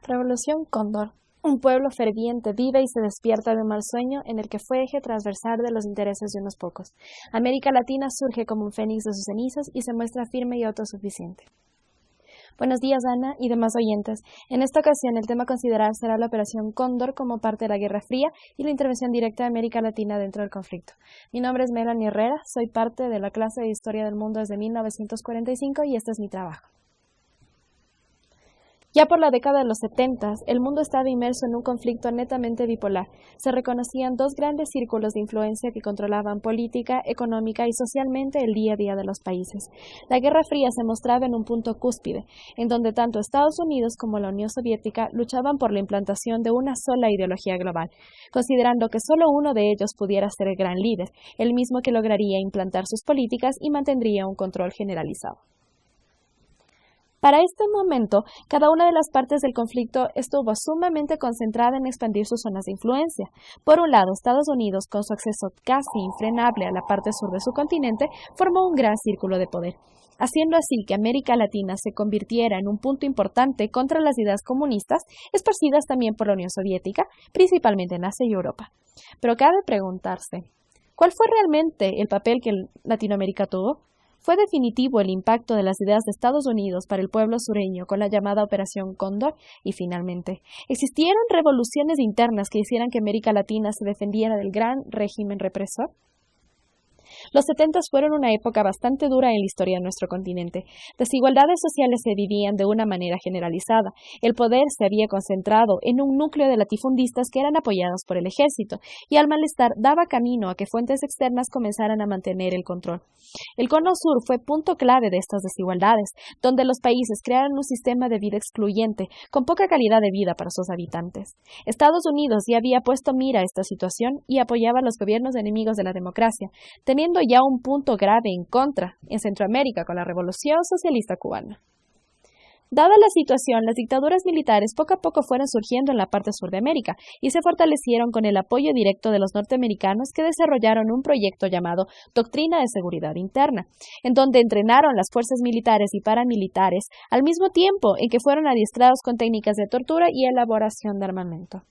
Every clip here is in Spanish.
Revolución Cóndor. Un pueblo ferviente vive y se despierta de un mal sueño en el que fue eje transversal de los intereses de unos pocos. América Latina surge como un fénix de sus cenizas y se muestra firme y autosuficiente. Buenos días, Ana y demás oyentes. En esta ocasión, el tema a considerar será la Operación Cóndor como parte de la Guerra Fría y la intervención directa de América Latina dentro del conflicto. Mi nombre es Melanie Herrera, soy parte de la clase de Historia del Mundo desde 1945 y este es mi trabajo. Ya por la década de los 70, el mundo estaba inmerso en un conflicto netamente bipolar. Se reconocían dos grandes círculos de influencia que controlaban política, económica y socialmente el día a día de los países. La Guerra Fría se mostraba en un punto cúspide, en donde tanto Estados Unidos como la Unión Soviética luchaban por la implantación de una sola ideología global, considerando que solo uno de ellos pudiera ser el gran líder, el mismo que lograría implantar sus políticas y mantendría un control generalizado. Para este momento, cada una de las partes del conflicto estuvo sumamente concentrada en expandir sus zonas de influencia. Por un lado, Estados Unidos, con su acceso casi infrenable a la parte sur de su continente, formó un gran círculo de poder, haciendo así que América Latina se convirtiera en un punto importante contra las ideas comunistas, esparcidas también por la Unión Soviética, principalmente en Asia y Europa. Pero cabe preguntarse, ¿cuál fue realmente el papel que Latinoamérica tuvo? ¿Fue definitivo el impacto de las ideas de Estados Unidos para el pueblo sureño con la llamada Operación Cóndor? Y finalmente, ¿existieron revoluciones internas que hicieran que América Latina se defendiera del gran régimen represor? Los 70 fueron una época bastante dura en la historia de nuestro continente. Desigualdades sociales se vivían de una manera generalizada. El poder se había concentrado en un núcleo de latifundistas que eran apoyados por el ejército, y al malestar daba camino a que fuentes externas comenzaran a mantener el control. El Cono Sur fue punto clave de estas desigualdades, donde los países crearon un sistema de vida excluyente, con poca calidad de vida para sus habitantes. Estados Unidos ya había puesto mira a esta situación y apoyaba a los gobiernos enemigos de la democracia, teniendo ya un punto grave en contra en Centroamérica con la Revolución Socialista Cubana. Dada la situación, las dictaduras militares poco a poco fueron surgiendo en la parte sur de América y se fortalecieron con el apoyo directo de los norteamericanos que desarrollaron un proyecto llamado Doctrina de Seguridad Interna, en donde entrenaron las fuerzas militares y paramilitares al mismo tiempo en que fueron adiestrados con técnicas de tortura y elaboración de armamento.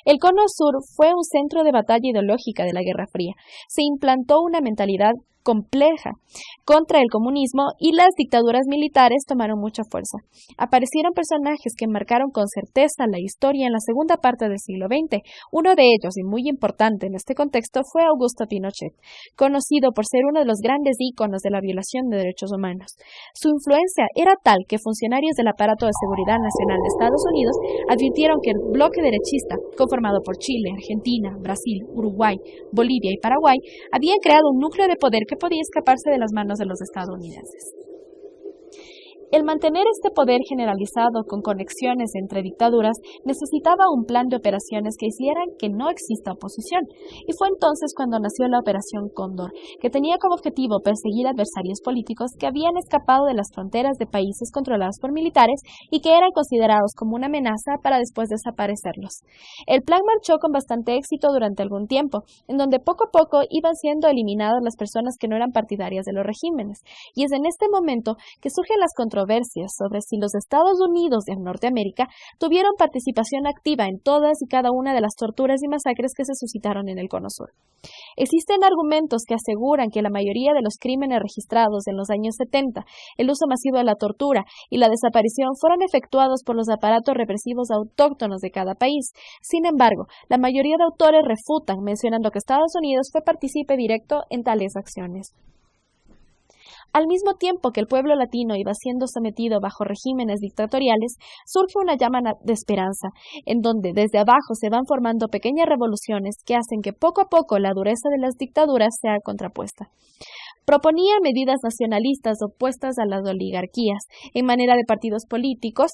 El Cono Sur fue un centro de batalla ideológica de la Guerra Fría. Se implantó una mentalidad compleja contra el comunismo y las dictaduras militares tomaron mucha fuerza. Aparecieron personajes que marcaron con certeza la historia en la segunda parte del siglo XX. Uno de ellos, y muy importante en este contexto, fue Augusto Pinochet, conocido por ser uno de los grandes íconos de la violación de derechos humanos. Su influencia era tal que funcionarios del aparato de seguridad nacional de Estados Unidos advirtieron que el bloque derechista, conformado por Chile, Argentina, Brasil, Uruguay, Bolivia y Paraguay, habían creado un núcleo de poder que podía escaparse de las manos de los estadounidenses. El mantener este poder generalizado con conexiones entre dictaduras necesitaba un plan de operaciones que hicieran que no exista oposición, y fue entonces cuando nació la Operación Cóndor, que tenía como objetivo perseguir adversarios políticos que habían escapado de las fronteras de países controlados por militares y que eran considerados como una amenaza para después desaparecerlos. El plan marchó con bastante éxito durante algún tiempo, en donde poco a poco iban siendo eliminadas las personas que no eran partidarias de los regímenes, y es en este momento que surgen las controversias sobre si los Estados Unidos de Norteamérica tuvieron participación activa en todas y cada una de las torturas y masacres que se suscitaron en el Cono Sur. Existen argumentos que aseguran que la mayoría de los crímenes registrados en los años 70, el uso masivo de la tortura y la desaparición fueron efectuados por los aparatos represivos autóctonos de cada país. Sin embargo, la mayoría de autores refutan, mencionando que Estados Unidos fue partícipe directo en tales acciones. Al mismo tiempo que el pueblo latino iba siendo sometido bajo regímenes dictatoriales, surge una llama de esperanza, en donde desde abajo se van formando pequeñas revoluciones que hacen que poco a poco la dureza de las dictaduras sea contrapuesta. Proponía medidas nacionalistas opuestas a las oligarquías, en manera de partidos políticos,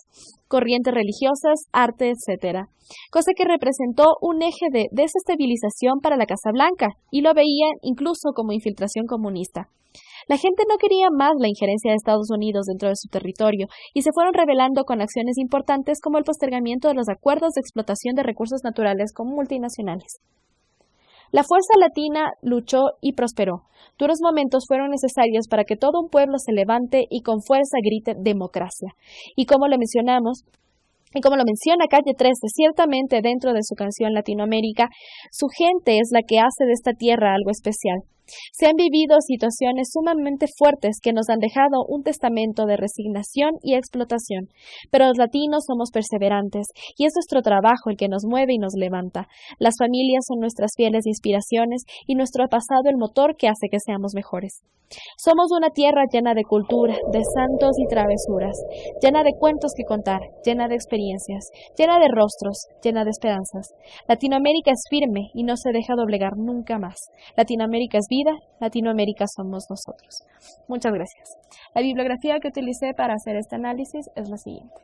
corrientes religiosas, arte, etc., cosa que representó un eje de desestabilización para la Casa Blanca, y lo veían incluso como infiltración comunista. La gente no quería más la injerencia de Estados Unidos dentro de su territorio y se fueron rebelando con acciones importantes como el postergamiento de los acuerdos de explotación de recursos naturales con multinacionales. La fuerza latina luchó y prosperó. Duros momentos fueron necesarios para que todo un pueblo se levante y con fuerza grite democracia. Y como lo mencionamos, Y como lo menciona Calle 13, ciertamente dentro de su canción Latinoamérica, su gente es la que hace de esta tierra algo especial. Se han vivido situaciones sumamente fuertes que nos han dejado un testamento de resignación y explotación, pero los latinos somos perseverantes y es nuestro trabajo el que nos mueve y nos levanta. Las familias son nuestras fieles inspiraciones y nuestro pasado el motor que hace que seamos mejores. Somos una tierra llena de cultura, de santos y travesuras, llena de cuentos que contar, llena de experiencias, llena de rostros, llena de esperanzas. Latinoamérica es firme y no se deja doblegar nunca más. Latinoamérica es vida, Latinoamérica somos nosotros. Muchas gracias. La bibliografía que utilicé para hacer este análisis es la siguiente.